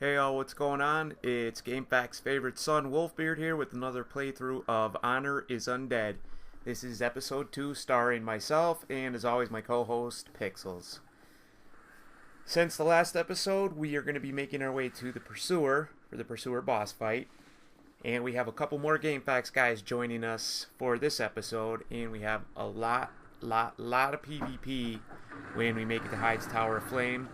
Hey y'all, what's going on? It's Gamefaqs' favorite son, Wolfbeard, here with another playthrough of Honor is Undead. This is episode 2, starring myself and, as always, my co-host, Pixels. Since the last episode, we are going to be making our way to the Pursuer, for the Pursuer boss fight. And we have a couple more Gamefaqs guys joining us for this episode, and we have a lot of PvP when we make it to Hyde's Tower of Flame.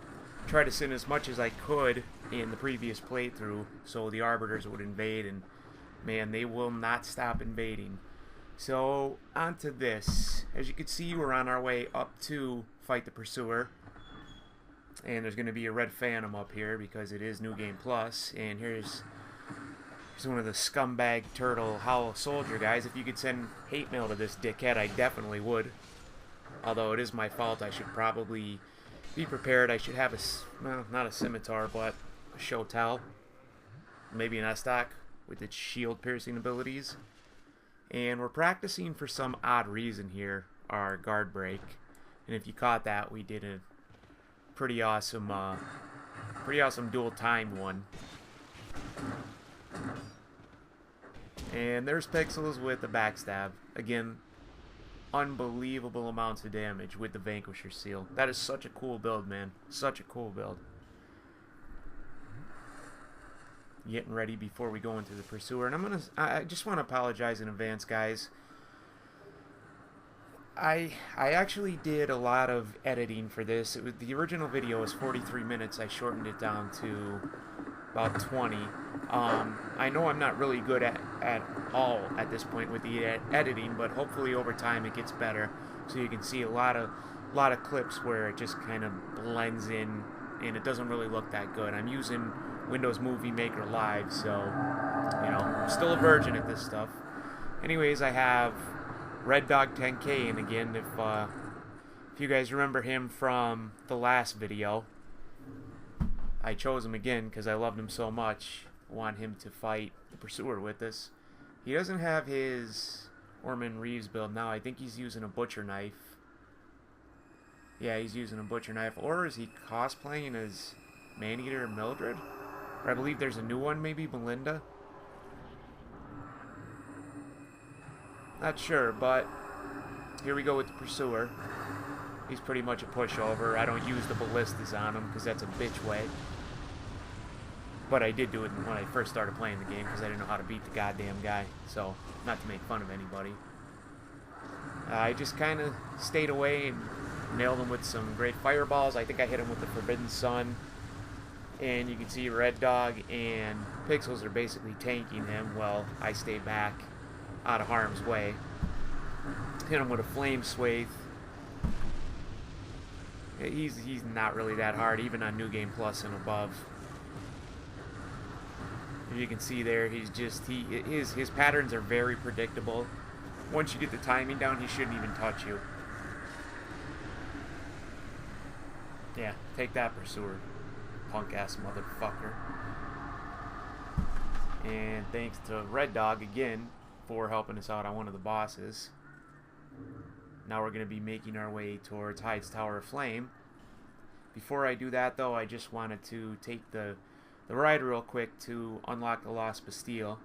Try to send as much as I could in the previous playthrough so the Arbiters would invade, and man, they will not stop invading. So on to this. As you can see, we're on our way up to fight the Pursuer, and there's going to be a red phantom up here because it is New Game Plus. And here's one of the scumbag turtle hollow soldier guys. If you could send hate mail to this dickhead, I definitely would. Although it is my fault, I should probably be prepared. I should have well, not a scimitar, but a shotel. Maybe an Estoc with its shield piercing abilities. And we're practicing for some odd reason here our guard break. And if you caught that, we did a pretty awesome dual timed one. And there's Pixels with the backstab. Again, unbelievable amounts of damage with the Vanquisher seal. That is such a cool build, man. Such a cool build. Getting ready before we go into the Pursuer. And I just want to apologize in advance, guys. I actually did a lot of editing for this. The original video was 43 minutes. I shortened it down to about 20. I know I'm not really good at all at this point with the editing, but hopefully over time it gets better. So you can see a lot of clips where it just kind of blends in and it doesn't really look that good. I'm using Windows Movie Maker Live, so you know, I'm still a virgin at this stuff. Anyways, I have Reddog10k, and again, if you guys remember him from the last video, I chose him again because I loved him so much. I want him to fight the Pursuer with us. He doesn't have his Ormond Reeves build now. I think he's using a butcher knife. Yeah, he's using a butcher knife. Or is he cosplaying as Maneater Mildred? Or I believe there's a new one, maybe Melinda? Not sure, but here we go with the Pursuer. He's pretty much a pushover. I don't use the ballistas on him because that's a bitch way. But I did do it when I first started playing the game because I didn't know how to beat the goddamn guy. So, not to make fun of anybody. I just kind of stayed away and nailed him with some great fireballs. I think I hit him with the Forbidden Sun. And you can see Red Dog and Pixels are basically tanking him while I stay back out of harm's way. Hit him with a Flame Swathe. He's not really that hard, even on New Game Plus and above. As you can see there, his patterns are very predictable. Once you get the timing down, he shouldn't even touch you. Yeah, take that, Pursuer, punk ass motherfucker. And thanks to Red Dog again for helping us out on one of the bosses. Now we're going to be making our way towards Hyde's Tower of Flame. Before I do that, though, I just wanted to take the ride real quick to unlock the Lost Bastille.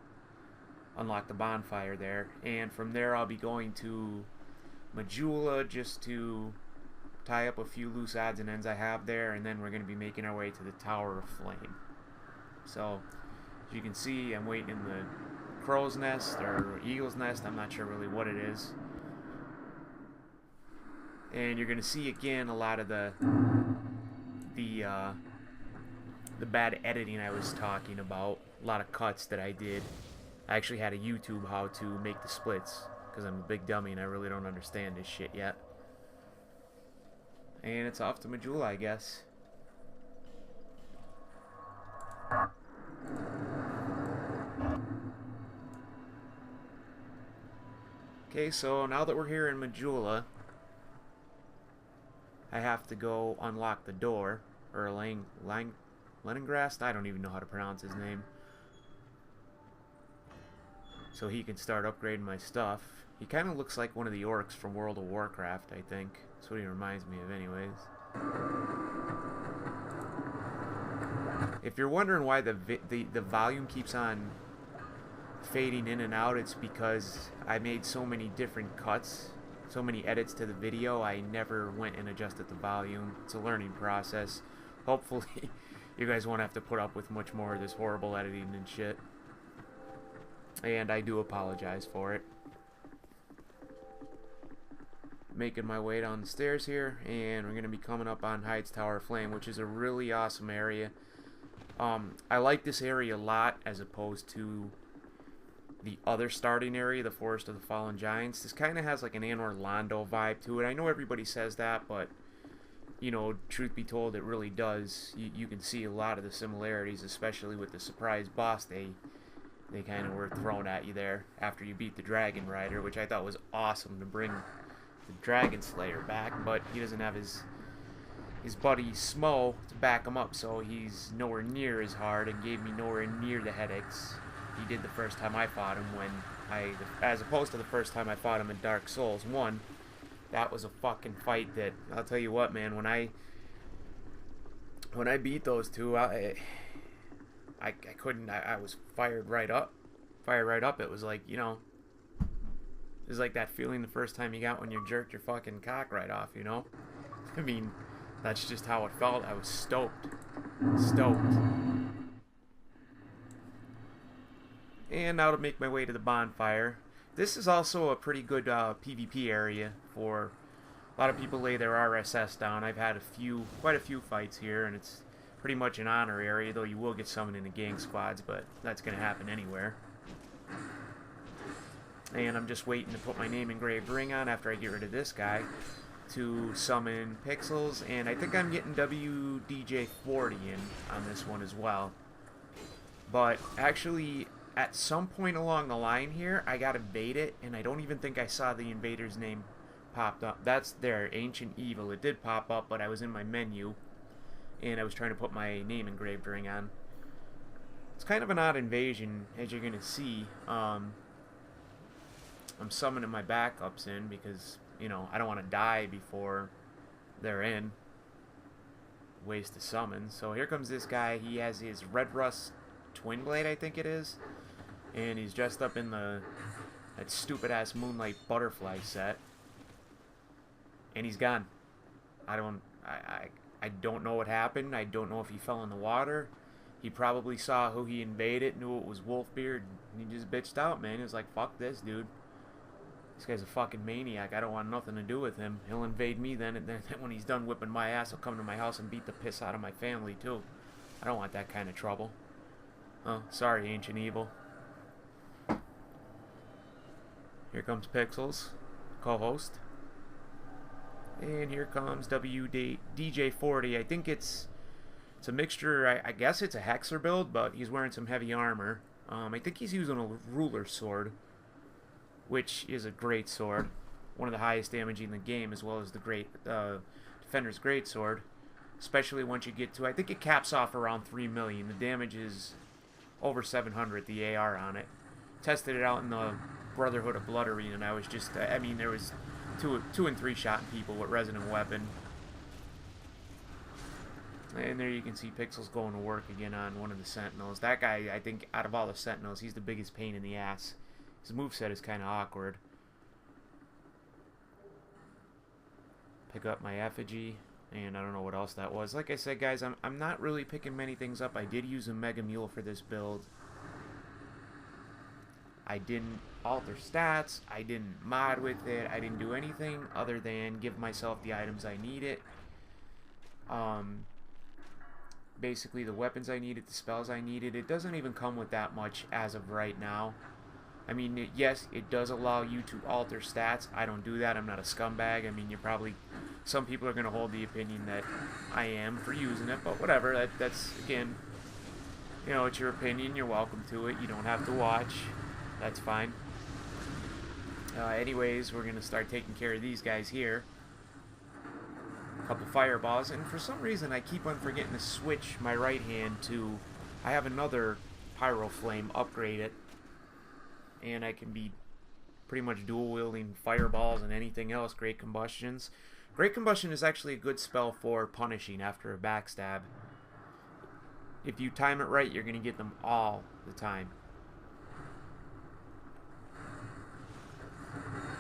Unlock the bonfire there. And from there, I'll be going to Majula just to tie up a few loose odds and ends I have there. And then we're going to be making our way to the Tower of Flame. So, as you can see, I'm waiting in the crow's nest or eagle's nest. I'm not sure really what it is. And you're going to see again a lot of the bad editing I was talking about. A lot of cuts that I did. I actually had a YouTube how to make the splits because I'm a big dummy and I really don't understand this shit yet. And it's off to Majula, I guess. Okay, so now that we're here in Majula, I have to go unlock the door, or Leningrast? I don't even know how to pronounce his name. So he can start upgrading my stuff. He kind of looks like one of the orcs from World of Warcraft, I think. That's what he reminds me of anyways. If you're wondering why the volume keeps on fading in and out, it's because I made so many different cuts, so many edits to the video, I never went and adjusted the volume. It's a learning process. Hopefully you guys won't have to put up with much more of this horrible editing and shit. And I do apologize for it. Making my way down the stairs here, and we're going to be coming up on Hyde's Tower of Flame, which is a really awesome area. I like this area a lot as opposed to the other starting area, the Forest of the Fallen Giants. This kind of has like an Anor Londo vibe to it. I know everybody says that, but you know, truth be told, it really does. You can see a lot of the similarities, especially with the surprise boss they kind of were thrown at you there after you beat the Dragon Rider, which I thought was awesome to bring the Dragon Slayer back, but he doesn't have his buddy Smo to back him up, so he's nowhere near as hard and gave me nowhere near the headaches he did the first time I fought him, as opposed to the first time I fought him in Dark Souls 1. That was a fucking fight that, I'll tell you what, man, when I beat those two, I couldn't, I was fired right up. It was like, you know, it was like that feeling the first time you got when you jerked your fucking cock right off, you know? I mean, that's just how it felt. I was stoked. And now to make my way to the bonfire. This is also a pretty good PvP area for a lot of people lay their RSS down. I've had quite a few fights here, and it's pretty much an honor area, though you will get summoned into gang squads, but that's going to happen anywhere. And I'm just waiting to put my name engraved ring on after I get rid of this guy to summon Pixels, and I think I'm getting wdj40 in on this one as well. But actually, at some point along the line here, I got invaded, and I don't even think I saw the invader's name popped up. That's their Ancient Evil. It did pop up, but I was in my menu, and I was trying to put my name engraved ring on. It's kind of an odd invasion, as you're going to see. I'm summoning my backups in because, you know, I don't want to die before they're in. Waste to summon. So here comes this guy. He has his Red Rust Twin Blade, I think it is. And he's dressed up in that stupid-ass Moonlight Butterfly set. And he's gone. I don't know what happened. I don't know if he fell in the water. He probably saw who he invaded, knew it was Wolfbeard, and he just bitched out, man. He was like, fuck this, dude. This guy's a fucking maniac. I don't want nothing to do with him. He'll invade me then, and then when he's done whipping my ass, he'll come to my house and beat the piss out of my family, too. I don't want that kind of trouble. Oh, sorry, Ancient Evil. Here comes Pixels, co-host. And here comes wdj40. I think it's a mixture. I guess it's a Hexer build, but he's wearing some heavy armor. I think he's using a ruler sword, which is a great sword. One of the highest damaging in the game, as well as the great Defender's Great Sword. Especially once you get to, I think it caps off around 3 million. The damage is over 700, the AR on it. Tested it out in the Brotherhood of Blood Arena, and I was just, I mean, there was two and three shotting people with Resonant Weapon. And there you can see Pixels going to work again on one of the Sentinels. That guy, I think, out of all the Sentinels, he's the biggest pain in the ass. His moveset is kind of awkward. Pick up my effigy, and I don't know what else that was. Like I said, guys, I'm not really picking many things up. I did use a Mega Mule for this build. I didn't alter stats. I didn't mod with it. I didn't do anything other than give myself the items I needed. Basically, the weapons I needed, the spells I needed. It doesn't even come with that much as of right now. I mean, yes, it does allow you to alter stats. I don't do that. I'm not a scumbag. I mean, some people are going to hold the opinion that I am for using it, but whatever. That's, again, you know, it's your opinion. You're welcome to it. You don't have to watch. That's fine. Anyways, we're going to start taking care of these guys here. A couple fireballs, and for some reason I keep on forgetting to switch my right hand to, I have another Pyro Flame upgraded, and I can be pretty much dual wielding fireballs and anything else. Great Combustions. Great Combustion is actually a good spell for punishing after a backstab. if you time it right, you're going to get them all the time.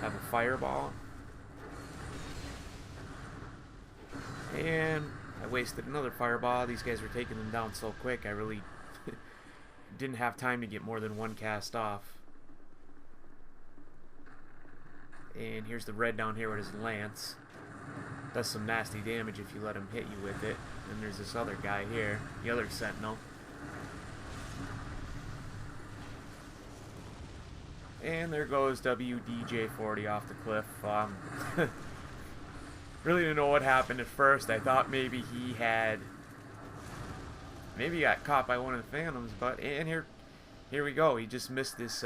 Have a fireball. And I wasted another fireball. These guys were taking them down so quick, I really didn't have time to get more than one cast off. And here's the red down here with his lance. Does some nasty damage if you let him hit you with it. And there's this other guy here, the other sentinel. And there goes wdj40 off the cliff. Really didn't know what happened at first. I thought maybe he got caught by one of the phantoms, but and here we go. He just missed this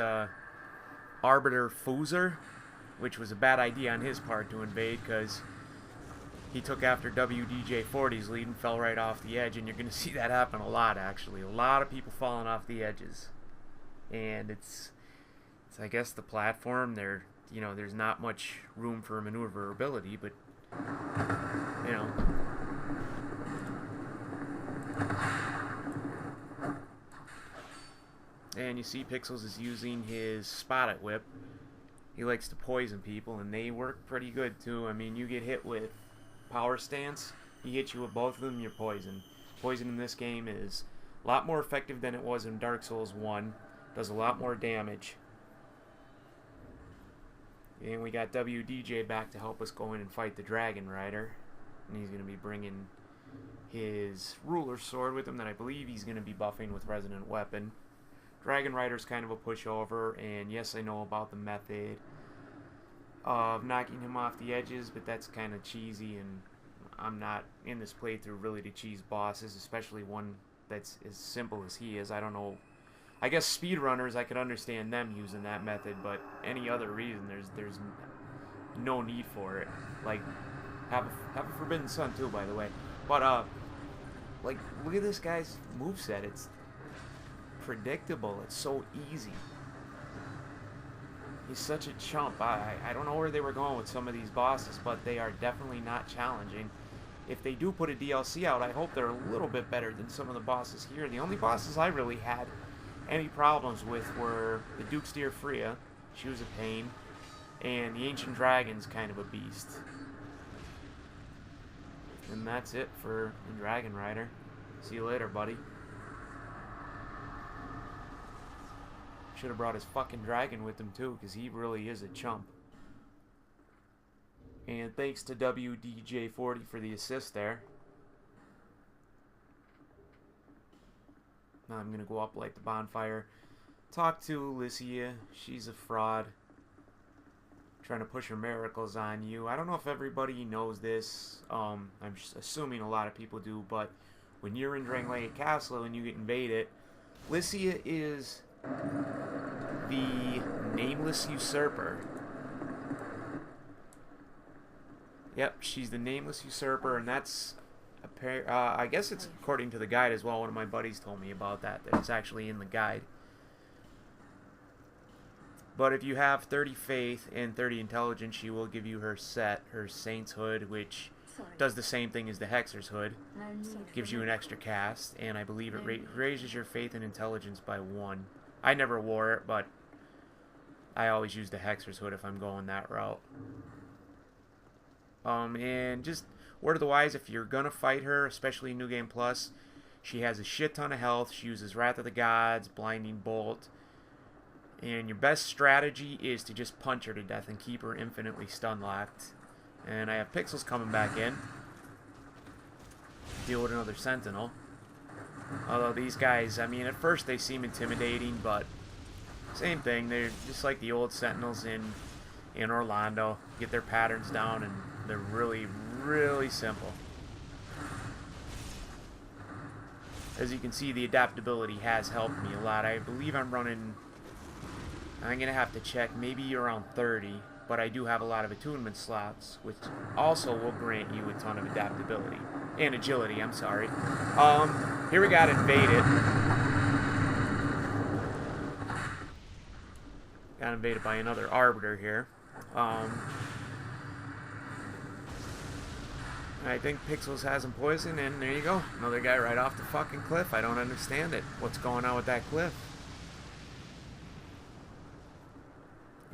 Arbiter Foozer, which was a bad idea on his part to invade, because he took after wdj40's lead and fell right off the edge, and you're going to see that happen a lot, actually. A lot of people falling off the edges. And it's I guess the platform, there's not much room for maneuverability, but and you see Pixels is using his Spotted Whip. He likes to poison people, and they work pretty good too. I mean, you get hit with Power Stance, he hits you with both of them, you're poisoned. Poison in this game is a lot more effective than it was in Dark Souls 1. Does a lot more damage. And we got WDJ back to help us go in and fight the Dragon Rider. And he's going to be bringing his ruler sword with him that I believe he's going to be buffing with Resonant Weapon. Dragon Rider's kind of a pushover, and yes, I know about the method of knocking him off the edges, but that's kind of cheesy, and I'm not in this playthrough really to cheese bosses, especially one that's as simple as he is. I don't know. I guess speedrunners, I could understand them using that method, but any other reason, there's no need for it. Like, have a Forbidden Sun too, by the way. But like, look at this guy's moveset. It's predictable. It's so easy. He's such a chump. I don't know where they were going with some of these bosses, but they are definitely not challenging. If they do put a DLC out, I hope they're a little bit better than some of the bosses here. The only bosses I really had any problems with were the Duke's Deer Freya. She was a pain. And the Ancient Dragon's kind of a beast. And that's it for the Dragon Rider. See you later, buddy. Should have brought his fucking dragon with him too, because he really is a chump. And thanks to wdj40 for the assist there. Now I'm going to go up, light the bonfire, talk to Alicia. She's a fraud, trying to push her miracles on you. I don't know if everybody knows this. I'm just assuming a lot of people do, but when you're in Drangleic Castle and you get invaded, Alicia is the Nameless Usurper. Yep, she's the Nameless Usurper, and that's I guess it's according to the guide as well. One of my buddies told me about that it's actually in the guide. But if you have 30 faith and 30 intelligence, she will give you her set, her Saint's Hood, which does the same thing as the Hexer's Hood. Gives you an extra cast, and I believe it raises your faith and intelligence by 1. I never wore it, but I always use the Hexer's Hood if I'm going that route. And just word of the wise, if you're gonna fight her, especially in New Game Plus, she has a shit ton of health. She uses Wrath of the Gods, Blinding Bolt, and your best strategy is to just punch her to death and keep her infinitely stun locked. And I have Pixels coming back in. Deal with another Sentinel. Although these guys, I mean, at first they seem intimidating, but same thing. They're just like the old Sentinels in Orlando. Get their patterns down, and they're really, really simple. As you can see, the adaptability has helped me a lot. I believe I'm running, I'm going to have to check, maybe around 30, but I do have a lot of attunement slots, which also will grant you a ton of adaptability. And agility, I'm sorry. Here we got invaded. Got invaded by another Arbiter here. I think Pixels has him poisoned, and there you go. Another guy right off the fucking cliff. I don't understand it. What's going on with that cliff?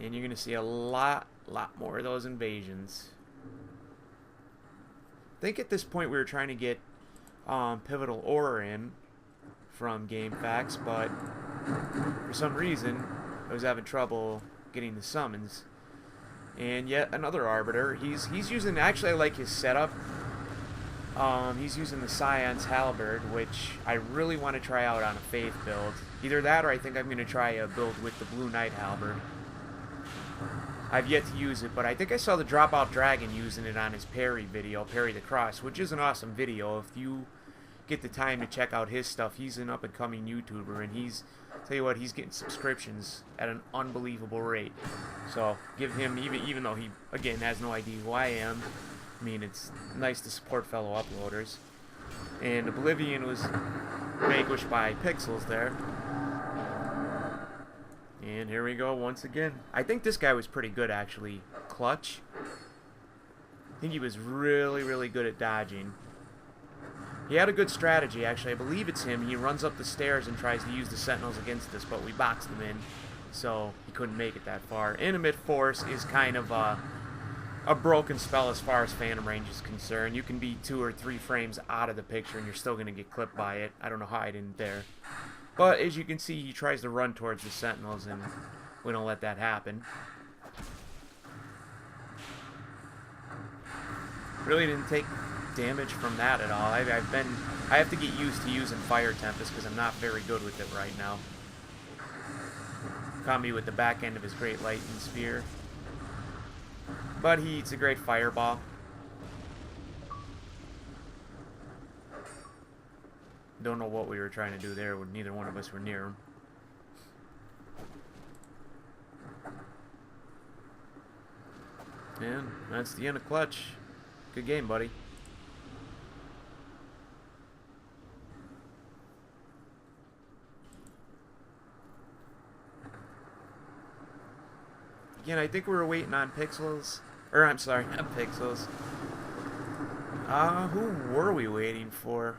And you're going to see a lot more of those invasions. I think at this point we were trying to get Pivotal Ore in from Gamefaqs, but for some reason I was having trouble getting the summons. And yet another Arbiter. He's using, actually I like his setup. He's using the Scion's Halberd, which I really want to try out on a Faith build. Either that or I think I'm going to try a build with the Blue Knight Halberd. I've yet to use it, but I think I saw the Dropout Dragon using it on his Parry video, Parry the Cross, which is an awesome video. If you get the time to check out his stuff, he's an up-and-coming YouTuber, and he's, tell you what, he's getting subscriptions at an unbelievable rate. So give him, even though he, again, has no idea who I am, I mean, it's nice to support fellow uploaders. And Oblivion was vanquished by Pixels there. And here we go once again. I think this guy was pretty good, actually. Clutch. I think he was really good at dodging. He had a good strategy, actually. I believe it's him. He runs up the stairs and tries to use the Sentinels against us, but we boxed him in, so he couldn't make it that far. Intimate Force is kind of a broken spell as far as Phantom Range is concerned. You can be 2 or 3 frames out of the picture and you're still going to get clipped by it. I don't know how I didn't there. But as you can see, he tries to run towards the Sentinels, and we don't let that happen. Really didn't take damage from that at all. I have to get used to using Fire Tempest because I'm not very good with it right now. Caught me with the back end of his Great Lightning Spear. But he eats a great Fireball. Don't know what we were trying to do there when neither one of us were near him. And that's the end of Clutch. Good game, buddy. Again, I think we were waiting on Pixels. Or, I'm sorry, not Pixels. Who were we waiting for?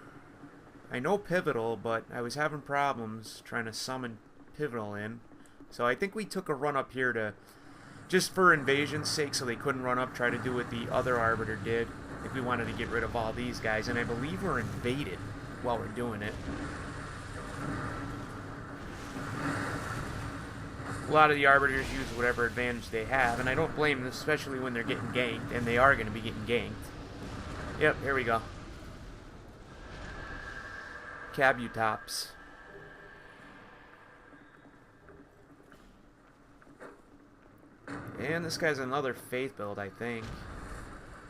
I know Pivotal, but I was having problems trying to summon Pivotal in. So I think we took a run up here to, just for invasion's sake, so they couldn't run up, try to do what the other Arbiter did. I think we wanted to get rid of all these guys, and I believe we're invaded while we're doing it. A lot of the Arbiters use whatever advantage they have, and I don't blame them, especially when they're getting ganked, and they are going to be getting ganked. Yep, here we go. Kabutops. And this guy's another Faith build, I think.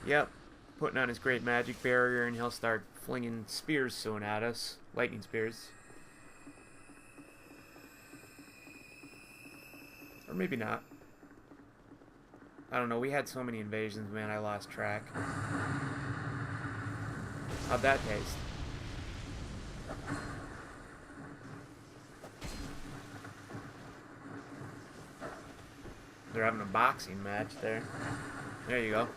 Yep, putting on his Great Magic Barrier, and he'll start flinging spears soon at us. Lightning spears. Or maybe not. I don't know, we had so many invasions, man, I lost track. How'd that taste? They're having a boxing match there. There you go.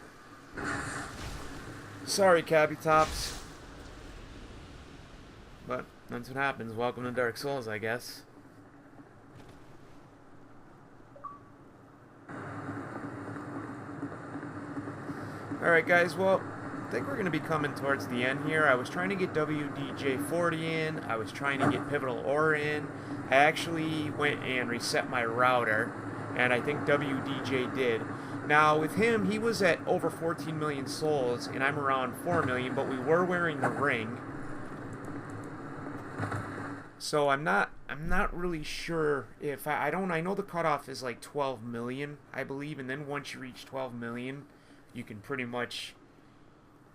Sorry, Kabutops. But that's what happens. Welcome to Dark Souls, I guess. Alright guys, well, I think we're going to be coming towards the end here. I was trying to get wdj40 in. I was trying to get Pivotal Ore in. I actually went and reset my router, and I think wdj did. Now, with him, he was at over 14 million souls, and I'm around 4 million, but we were wearing the ring. So I'm not really sure if I know the cutoff is like 12 million, I believe, and then once you reach 12 million, you can pretty much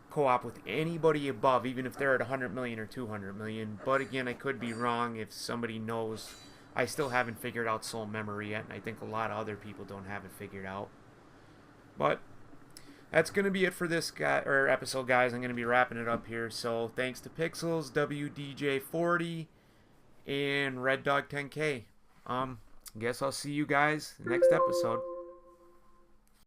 co-op with anybody above, even if they're at 100 million or 200 million. But again, I could be wrong if somebody knows. I still haven't figured out soul memory yet, and I think a lot of other people don't have it figured out. But that's going to be it for this episode, guys. I'm going to be wrapping it up here. So thanks to Pixels, wdj40, and Reddog10k. Guess I'll see you guys next episode.